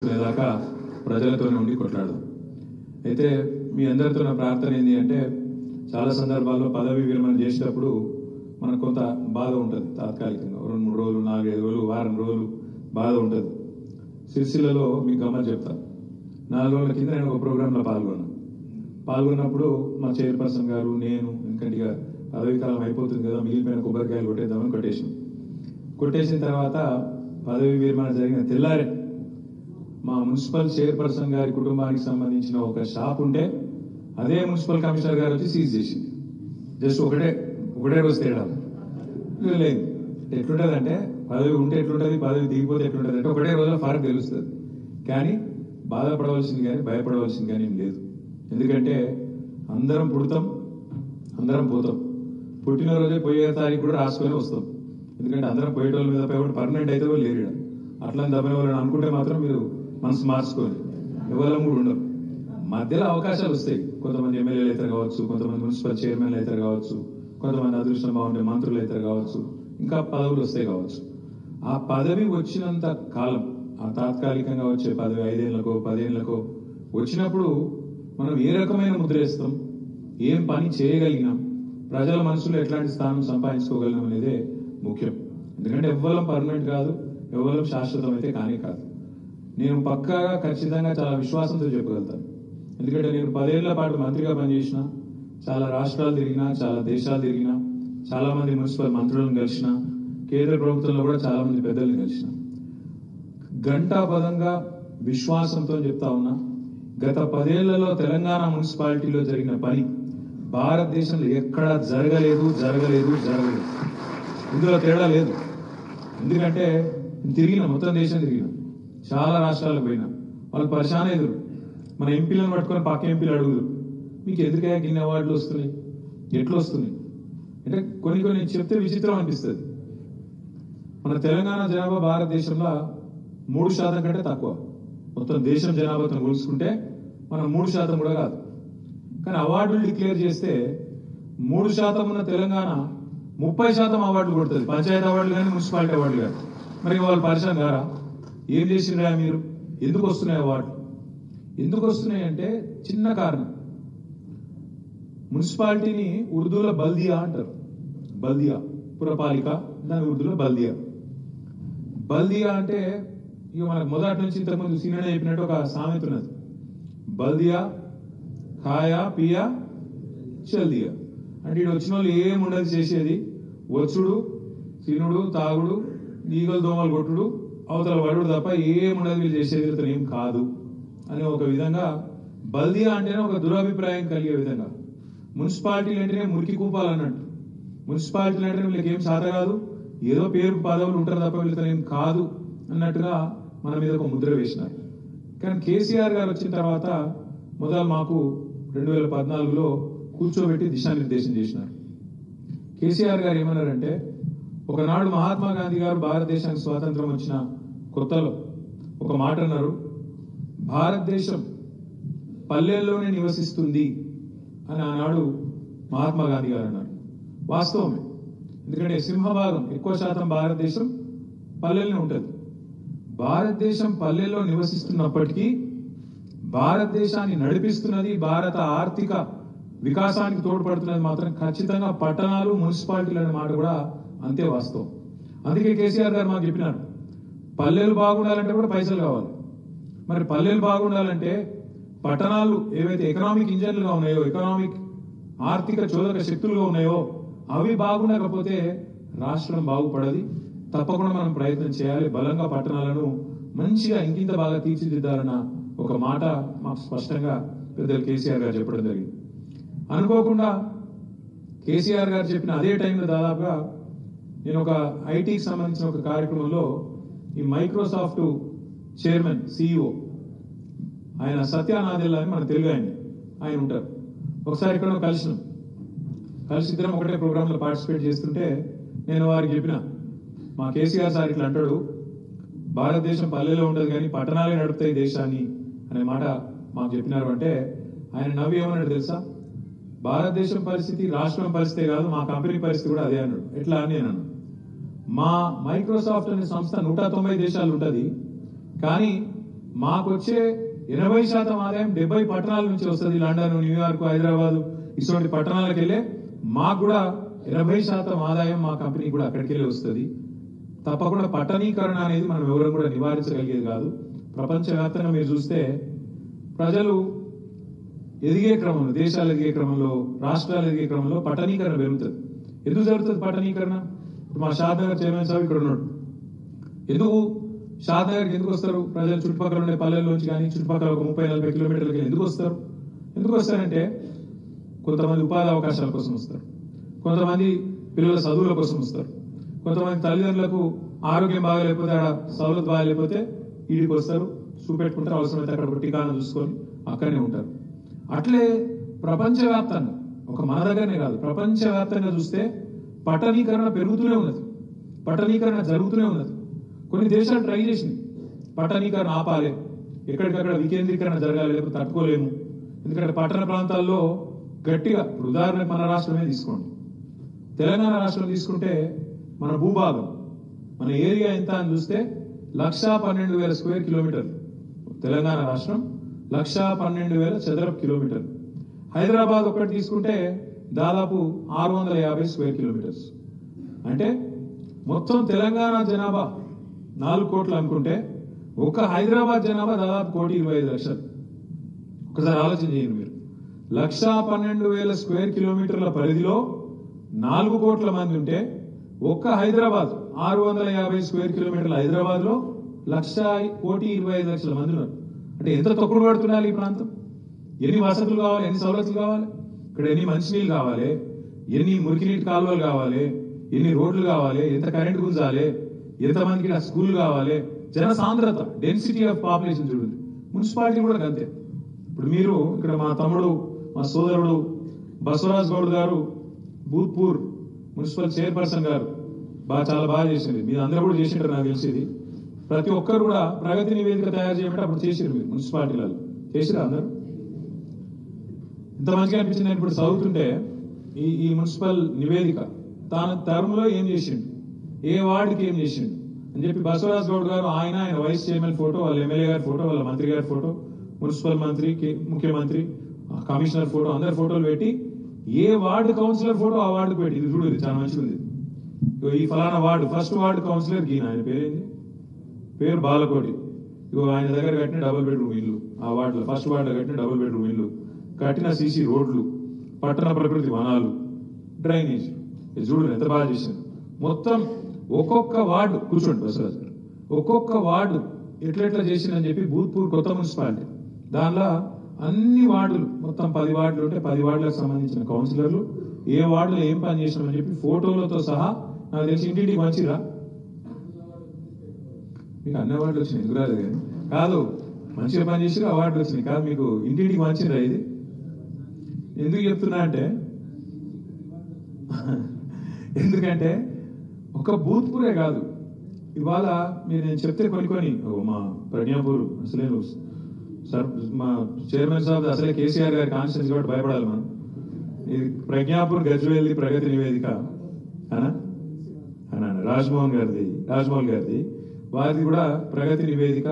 దాకా ప్రజలతోనే ఉండి కొట్లాడదాం. అయితే మీ అందరితో నా ప్రార్థన ఏంటి అంటే, చాలా సందర్భాల్లో పదవి విరమణ చేసేటప్పుడు మనకు కొంత బాధ ఉంటుంది. తాత్కాలికంగా 2-3 రోజులు, 4-5 రోజులు, వారం రోజులు బాధ ఉంటుంది. సిరిసిల్లలో మీకు గమ్మత్ చెప్తా. 4 రోజుల కింద నేను ఒక ప్రోగ్రాంలో పాల్గొన్నప్పుడు మా చైర్పర్సన్ గారు, నేను ఎందుకంటే ఇక పదవి కాలం అయిపోతుంది కదా, మిగిలిపోయిన కొబ్బరికాయలు కొట్టేద్దామని కొట్టేసిన తర్వాత పదవి విరమణ జరిగిన తెల్లారే మా మున్సిపల్ చైర్పర్సన్ గారి కుటుంబానికి సంబంధించిన ఒక షాప్ ఉంటే అదే మున్సిపల్ కమిషనర్ గారు వచ్చి సీజ్ చేసింది. జస్ట్ ఒకటే రోజు తేడా లేదు. ఎట్లుంటుంది అంటే, పదవి ఉంటే ఎట్లుంటుంది, పదవి దిగిపోతే ఎట్లుంటుంది అంటే ఒకటే రోజులో ఫరక్ తెలుస్తుంది. కానీ బాధపడవలసింది కానీ భయపడవలసింది కానీ ఏం లేదు. ఎందుకంటే అందరం పుడతాం, అందరం పోతాం. పుట్టినరోజే పోయే తారీఖు కూడా రాసుకొని వస్తాం. ఎందుకంటే అందరం పోయేటోళ్ళ మీద పోయి పర్మనెంట్ అయితే వాళ్ళు లేరు. అట్లా దబ్బిన వాళ్ళని అనుకుంటే మాత్రం మీరు మనసు మార్చుకోండి. ఎవరు కూడా ఉండవు. మధ్యలో అవకాశాలు వస్తాయి. కొంతమంది ఎమ్మెల్యేలు అవుతారు కావచ్చు, కొంతమంది మున్సిపల్ చైర్మన్లు అవుతారు కావచ్చు, కొంతమంది అదృష్టం బాగుంటే మంత్రులు అవుతారు కావచ్చు, ఇంకా పదవులు వస్తాయి కావచ్చు. ఆ పదవి వచ్చినంత కాలం, ఆ తాత్కాలికంగా వచ్చే పదవి 5 ఏళ్లకో 10 ఏళ్లకో వచ్చినప్పుడు మనం ఏ రకమైన ముద్ర వేస్తాం, ఏం పని చేయగలిగినాం, ప్రజల మనసులో ఎట్లాంటి స్థానం సంపాదించుకోగలిగినాం అనేదే ముఖ్యం. ఎందుకంటే ఎవ్వరం పర్మనెంట్ కాదు, ఎవ్వరం శాశ్వతం అయితే కాదు. నేను పక్కాగా ఖచ్చితంగా చాలా విశ్వాసంతో చెప్పగలుగుతాను. ఎందుకంటే నేను 10 ఏళ్ల పాటు మంత్రిగా పనిచేసిన, చాలా రాష్ట్రాలు తిరిగినా, చాలా దేశాలు తిరిగినా, చాలా మంది మున్సిపల్ మంత్రులను కలిసిన, కేంద్ర ప్రభుత్వంలో కూడా చాలా మంది పెద్దలను కలిసిన. ఘంటాపదంగా విశ్వాసంతో చెప్తా ఉన్నా, గత 10 ఏళ్లలో తెలంగాణ మున్సిపాలిటీలో జరిగిన పని భారతదేశంలో ఎక్కడా జరగలేదు. ఇందులో తేడా లేదు. ఎందుకంటే తిరిగిన మొత్తం దేశం తిరిగిన, చాలా రాష్ట్రాలకు పోయినా, వాళ్ళు పరిశాన ఎదురు. మన ఎంపీలను పట్టుకొని పక్క ఎంపీలు అడుగురు, మీకు ఎందుకే ఇన్ని అవార్డులు వస్తున్నాయి, ఎట్లా వస్తున్నాయి అంటే కొన్ని చెప్తే విచిత్రం అనిపిస్తుంది. మన తెలంగాణ జనాభా భారతదేశంలో 3% కంటే తక్కువ. మొత్తం దేశం జనాభాతో పోల్చుకుంటే మనం 3% కూడా కాదు. కానీ అవార్డులు డిక్లేర్ చేస్తే 3% ఉన్న తెలంగాణ 30% అవార్డులు కొడుతుంది. పంచాయతీ అవార్డులు కానీ, మున్సిపాలిటీ అవార్డులు కానీ. మరి వాళ్ళు పరిశాన్ గారా, ఏం చేసిండ్రా మీరు, ఎందుకు వస్తున్నాయి అవార్డులు? ఎందుకు వస్తున్నాయి అంటే చిన్న కారణం. మున్సిపాలిటీని ఉర్దూలో బల్దియా అంటారు. బల్దియా పురపాలిక, దాని ఉర్దూలో బల్దియా అంటే ఇక మనకు మొదటి నుంచి ఇంతకుముందు సీనియర్ చెప్పినట్టు ఒక సామెత ఉన్నది. బల్దియా ఖాయా పియా చల్దియా అంటే ఇటు వచ్చిన వాళ్ళు ఏముండదు చేసేది, వచ్చుడు, తినుడు, తాగుడు, ఈగలు దోమలు కొట్టుడు, అవతల పడుడు తప్ప ఏముండదు, వీళ్ళు చేసేది ఏం కాదు అని ఒక విధంగా బల్దియా అంటేనే ఒక దురభిప్రాయం కలిగే విధంగా. మున్సిపాలిటీలు అంటేనే మురికి కూపాలు అన్నట్టు. మున్సిపాలిటీలు అంటే వీళ్ళకి ఏం సాధ కాదు, ఏదో పేరు పదవులు ఉంటారు తప్ప వీళ్ళతో ఏం కాదు అన్నట్టుగా మన మీద ఒక ముద్ర వేసినారు. కానీ కేసీఆర్ గారు వచ్చిన తర్వాత మొదలు మాకు 2014లో కూర్చోబెట్టి దిశానిర్దేశం చేసినారు. కేసీఆర్ గారు ఏమన్నారంటే, ఒకనాడు మహాత్మా గాంధీ గారు భారతదేశానికి స్వాతంత్రం వచ్చిన కొత్తలో ఒక మాట అన్నారు, భారతదేశం పల్లెల్లోనే నివసిస్తుంది అని ఆనాడు మహాత్మా గాంధీ గారు అన్నారు. వాస్తవమే. ఎందుకంటే సింహభాగం, ఎక్కువ శాతం భారతదేశం పల్లెల్లోనే ఉంటుంది. భారతదేశం పల్లెల్లో నివసిస్తున్నప్పటికీ భారతదేశాన్ని నడిపిస్తున్నది, భారత ఆర్థిక వికాసానికి తోడ్పడుతున్నది మాత్రం ఖచ్చితంగా పట్టణాలు, మున్సిపాలిటీలు అనే మాట కూడా అంతే వాస్తవం. అందుకే కేసీఆర్ గారు మాకు చెప్పినారు, పల్లెలు బాగుండాలంటే కూడా పైసలు కావాలి. మరి పల్లెలు బాగుండాలంటే పట్టణాలు ఏవైతే ఎకనామిక్ ఇంజన్లుగా ఉన్నాయో, ఎకనామిక్ ఆర్థిక చోదక శక్తులుగా ఉన్నాయో అవి బాగుండకపోతే రాష్ట్రం బాగుపడది. తప్పకుండా మనం ప్రయత్నం చేయాలి. బలంగా పట్టణాలను మంచిగా ఇంకింత బాగా తీర్చిదిద్దాలన్న ఒక మాట మాకు స్పష్టంగా పెద్దలు కేసీఆర్ గారు చెప్పడం జరిగింది. అనుకోకుండా కేసీఆర్ గారు చెప్పిన అదే టైంలో దాదాపుగా నేను ఒక ఐటీకి సంబంధించిన ఒక కార్యక్రమంలో ఈ మైక్రోసాఫ్ట్ చైర్మన్ CEO ఆయన సత్యానాదెల్లా అని మన తెలుగు ఆయన ఉంటారు. ఒకసారి ఇక్కడ కలిసి ఇద్దరం ఒకటే ప్రోగ్రాంలో పార్టిసిపేట్ చేస్తుంటే నేను వారికి చెప్పిన, మా కేసీఆర్ సార్ ఇట్లా అంటాడు, భారతదేశం పల్లెలో ఉండదు కానీ పట్టణాలే నడుపుతాయి దేశాన్ని అనే మాట మాకు చెప్పినారు. అంటే ఆయన నవ్వి ఏమన్నాడు తెలుసా, భారతదేశం పరిస్థితి రాష్ట్రం పరిస్థితి కాదు, మా కంపెనీ పరిస్థితి కూడా అదే అన్నాడు. ఎట్లా అని నేను అన్నాను, మా మైక్రోసాఫ్ట్ అనే సంస్థ 190 దేశాలు ఉంటుంది, కానీ మాకు వచ్చే 80% ఆదాయం 70 పట్టణాల నుంచి వస్తుంది. లండన్, న్యూయార్క్, హైదరాబాద్ ఇటువంటి పట్టణాలకు వెళ్ళే మాకు కూడా 80% ఆదాయం మా కంపెనీ కూడా అక్కడికి వెళ్ళి వస్తుంది. తప్పకుండా పట్టణీకరణ అనేది మనం ఎవరు కూడా నివారించగలిగేది కాదు. ప్రపంచవ్యాప్తంగా మీరు చూస్తే ప్రజలు ఎదిగే క్రమంలో, దేశాలు ఎదిగే క్రమంలో, రాష్ట్రాలు ఎదిగే క్రమంలో పట్టణీకరణ పెరుగుతుంది. ఎందుకు జరుగుతుంది పట్టణీకరణ? ఇప్పుడు మా షాద్నగర్ చైర్మన్ సాబ్ ఇక్కడ ఉన్నాడు. ఎందుకు షాద్నగర్కి ఎందుకు వస్తారు ప్రజలు? చుట్టుపక్కల ఉండే పల్లెల్లోంచి కానీ చుట్టుపక్కల ఒక 30-40 కిలోమీటర్లకి ఎందుకు వస్తారు? ఎందుకు వస్తారంటే కొంతమంది ఉపాధి అవకాశాల కోసం వస్తారు, కొంతమంది పిల్లల చదువుల కోసం వస్తారు, కొంతమంది తల్లిదండ్రులకు ఆరోగ్యం బాగాలేకపోతే, ఆడ సౌలత్ బాగాలేకపోతే ఈడికి వస్తారు, చూపెట్టుకుంటారు, అవసరమైతే అక్కడ ఒక టీకాను చూసుకొని అక్కడనే ఉంటారు. అట్లే ప్రపంచవ్యాప్తంగా, ఒక మన దగ్గరనే కాదు, ప్రపంచవ్యాప్తంగా చూస్తే పట్టణీకరణ పెరుగుతూనే ఉన్నది, పట్టణీకరణ జరుగుతూనే ఉన్నది. కొన్ని దేశాలు ట్రై చేసింది పట్టణీకరణ ఆపాలి, ఎక్కడికక్కడ వికేంద్రీకరణ జరగాలి, లేకపోతే తట్టుకోలేము. ఎందుకంటే పట్టణ ప్రాంతాల్లో గట్టిగా, ఇప్పుడు ఉదాహరణకు మన రాష్ట్రమే తీసుకోండి, తెలంగాణ రాష్ట్రం తీసుకుంటే మన భూభాగం, మన ఏరియా ఎంత అని చూస్తే 1,12,000 స్క్వేర్ కిలోమీటర్లు. తెలంగాణ రాష్ట్రం 1,12,000 చదరపు కిలోమీటర్లు. హైదరాబాద్ ఒకటి తీసుకుంటే దాదాపు 650 స్క్వేర్ కిలోమీటర్స్. అంటే మొత్తం తెలంగాణ జనాభా 4 కోట్లు అనుకుంటే ఒక హైదరాబాద్ జనాభా దాదాపు 1,25,00,000. ఒకసారి ఆలోచన చేయండి మీరు. 1,12,000 స్క్వేర్ కిలోమీటర్ల పరిధిలో 4 కోట్ల మంది ఉంటే ఒక్క హైదరాబాద్ 650 స్క్వేర్ కిలోమీటర్ల హైదరాబాద్ లో 1,25,00,000 మంది ఉన్నారు. అంటే ఎంత తొక్కుడు పడుతున్నారు ఈ ప్రాంతం? ఎన్ని వసతులు కావాలి, ఎన్ని సౌలతులు కావాలి, ఇక్కడ ఎన్ని మంచినీళ్ళు కావాలి, ఎన్ని మురికినీటి కాలువలు కావాలి, ఎన్ని రోడ్లు కావాలి, ఎంత కరెంట్ గుంజాలి, ఎంతమందికి స్కూల్ కావాలి, జన సాంద్రత, డెన్సిటీ ఆఫ్ పాపులేషన్ చూడండి. మున్సిపాలిటీ కూడా అంతే. ఇప్పుడు మీరు ఇక్కడ మా తమ్ముడు, మా సోదరుడు బసవరాజ్ గౌడ్ గారు భూత్పూర్ మున్సిపల్ చైర్పర్సన్ గారు చాలా బాగా చేసింది. మీరు అందరూ కూడా చేసింటారు నాకు తెలిసింది. ప్రతి ఒక్కరు కూడా ప్రగతి నివేదిక తయారు చేయమంటే అప్పుడు చేసిరు, మీరు మున్సిపాలిటీలలో చేసిరా అందరూ? ఇంత మంచిగా అనిపించింది. ఇప్పుడు చదువుతుంటే ఈ మున్సిపల్ నివేదిక తాను టర్మ్లో ఏం చేసిండు, ఏ వార్డుకి ఏం చేసిండు అని చెప్పి బసవరాజ్ గౌడ్ గారు, ఆయన వైస్ చైర్మన్ ఫోటో, వాళ్ళ ఎమ్మెల్యే గారి ఫోటో, వాళ్ళ మంత్రి గారి ఫోటో, మున్సిపల్ మంత్రి, ముఖ్యమంత్రి, కమిషనర్ ఫోటో, అందరి ఫోటోలు పెట్టి ఏ వార్డు కౌన్సిలర్ ఫోటో ఆ వార్డుకు పెట్టి, ఇది చూడు, ఇది చాలా మంచిగా ఉంది. ఈ ఫలానా వార్డు ఫస్ట్ వార్డు కౌన్సిలర్ గీన, ఆయన పేరేంది, పేరు బాలకోటి. ఇగో ఆయన దగ్గర కట్టిన డబుల్ బెడ్రూమ్ ఇల్లు, ఆ వార్డులో ఫస్ట్ వార్డులో కట్టిన డబుల్ బెడ్రూమ్ ఇల్లు, కట్టిన సీసీ రోడ్లు, పట్టణ ప్రకృతి వనాలు, డ్రైనేజ్, ఇది చూడు ఎంత బాగా చేశాను. మొత్తం ఒక్కొక్క వార్డు, కూర్చోండి బసవరాజ్ గారు, ఒక్కొక్క వార్డు ఎట్లెట్లా చేసిందని చెప్పి భూత్పూర్ కొత్త మున్సిపాలిటీ, దానిలో అన్ని వార్డులు, మొత్తం 10 వార్డులు ఉంటే 10 వార్డులకు సంబంధించిన కౌన్సిలర్లు ఏ వార్డులో ఏం పని చేసినామని చెప్పి ఫోటోలతో సహా, నాకు తెలిసి ఇంటింటికి మంచిరా, మీకు అన్ని అవార్డులు వచ్చినాయి, ఎందుకు రాలేదు కానీ కాదు, మంచిగా పని చేసి అవార్డులు వచ్చినాయి కాదు, మీకు ఇంటింటికి మంచిరా. ఇది ఎందుకు చెప్తున్నా అంటే, ఎందుకంటే ఒక భూత్పూరే కాదు, ఇవాళ మీరు నేను చెప్తే కొన్ని మా ప్రజ్ఞాపూర్ అసలే సార్, మా చైర్మన్ సాబ్ అసలే కేసీఆర్ గారి కాన్స్టిట్యూన్సీ కాబట్టి భయపడాలి మనం. ఇది ప్రజ్ఞాపూర్ గజ్వేల్ది ప్రగతి నివేదిక అనా రాజ్మోహన్ గారిది, వారిది కూడా ప్రగతి నివేదిక.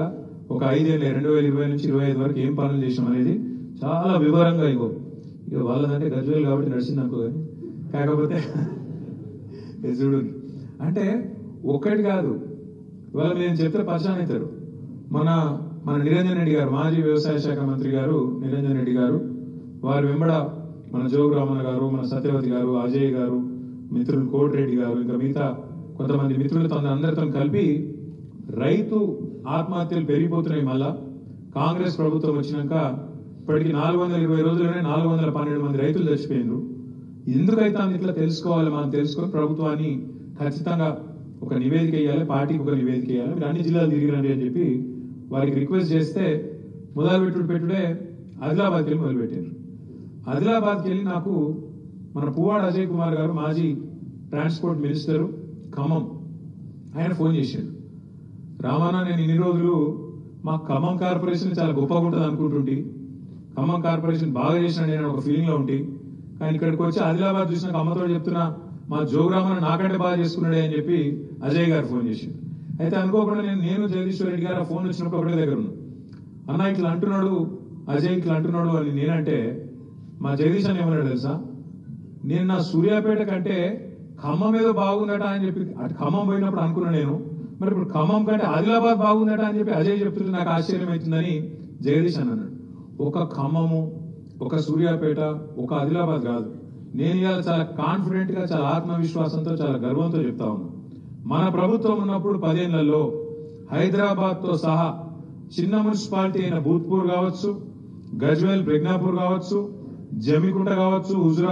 ఒక 5 ఏళ్ళ 2020 నుంచి 25 వరకు ఏం పనులు చేసినాం అనేది చాలా వివరంగా, ఇక వాళ్ళదంటే గజ్వేల్ కాబట్టి నడిచింది అనుకో, కానీ కాకపోతే చూడు అంటే ఒక్కటి కాదు, ఇవాళ నేను చెప్తే పరిచయం అవుతారు. మన నిరంజన్ రెడ్డి గారు, మాజీ వ్యవసాయ శాఖ మంత్రి గారు నిరంజన్ రెడ్డి గారు, వారి వెంబడ మన జోగు రామన్న గారు, మన సత్యవతి గారు, అజయ్ గారు, మిత్రులు కోటిరెడ్డి గారు, ఇంకా మిగతా కొంతమంది మిత్రులతో అందరితో కలిపి రైతు ఆత్మహత్యలు పెరిగిపోతున్నాయి. మళ్ళా కాంగ్రెస్ ప్రభుత్వం వచ్చినాక ఇప్పటికి 420 రోజుల్లోనే 412 మంది రైతులు చచ్చిపోయినారు. ఎందుకైతే ఇట్లా తెలుసుకోవాలి, మనం తెలుసుకొని ప్రభుత్వాన్ని ఖచ్చితంగా ఒక నివేదిక ఇవ్వాలి, పార్టీకి ఒక నివేదిక ఇవ్వాలి, మీరు అన్ని జిల్లాలు తిరిగిరండి అని చెప్పి వారికి రిక్వెస్ట్ చేస్తే పెట్టుడే ఆదిలాబాద్కి వెళ్ళి మొదలుపెట్టారు. ఆదిలాబాద్కి వెళ్ళి నాకు మన పువ్వాడ అజయ్ కుమార్ గారు, మాజీ ట్రాన్స్పోర్ట్ మినిస్టరు ఖమ్మం, ఆయన ఫోన్ చేశాడు. రామన్న, నేను ఇన్ని రోజులు మా ఖమ్మం కార్పొరేషన్ చాలా గొప్పగా ఉంటుంది అనుకుంటుంటే, ఖమ్మం కార్పొరేషన్ బాగా చేసిన నేను ఒక ఫీలింగ్ లో ఉంటే, కానీ ఇక్కడికి వచ్చి ఆదిలాబాద్ చూసిన అమ్మతో చెప్తున్నా మా జోగురామన్న నాకంటే బాగా చేసుకున్నాడే అని చెప్పి అజయ్ గారు ఫోన్ చేశాడు. అయితే అనుకోకుండా నేను జగదీశ్వర్ రెడ్డి గారు ఫోన్ వచ్చినప్పుడు ఒకటే దగ్గర ఉన్నాను. అన్న ఇట్లా అంటున్నాడు అజయ్ ఇట్లా అంటున్నాడు అని నేనంటే మా జగదీష్ అని ఏమన్నాడు తెలుసా, నేను నా సూర్యాపేట కంటే ఖమ్మం ఏదో బాగుందట అని చెప్పి అటు ఖమ్మం పోయినప్పుడు అనుకున్నా నేను, మరి ఇప్పుడు ఖమ్మం కంటే ఆదిలాబాద్ బాగుందట అని చెప్పి అజయ్ చెప్తుంటే నాకు ఆశ్చర్యం అవుతుందని జగదీష్ అని అన్నాడు. ఒక ఖమ్మము, ఒక సూర్యాపేట, ఒక ఆదిలాబాద్ కాదు, నేను ఇవాళ చాలా కాన్ఫిడెంట్ గా, చాలా ఆత్మవిశ్వాసంతో, చాలా గర్వంతో చెప్తా ఉన్నా. మన ప్రభుత్వం ఉన్నప్పుడు 10 ఏళ్లలో హైదరాబాద్ తో సహా చిన్న మున్సిపాలిటీ అయిన భూత్పూర్ కావచ్చు, గజ్వేల్ ప్రజ్ఞాపూర్ కావచ్చు, జమికుంట కావచ్చు, హుజురా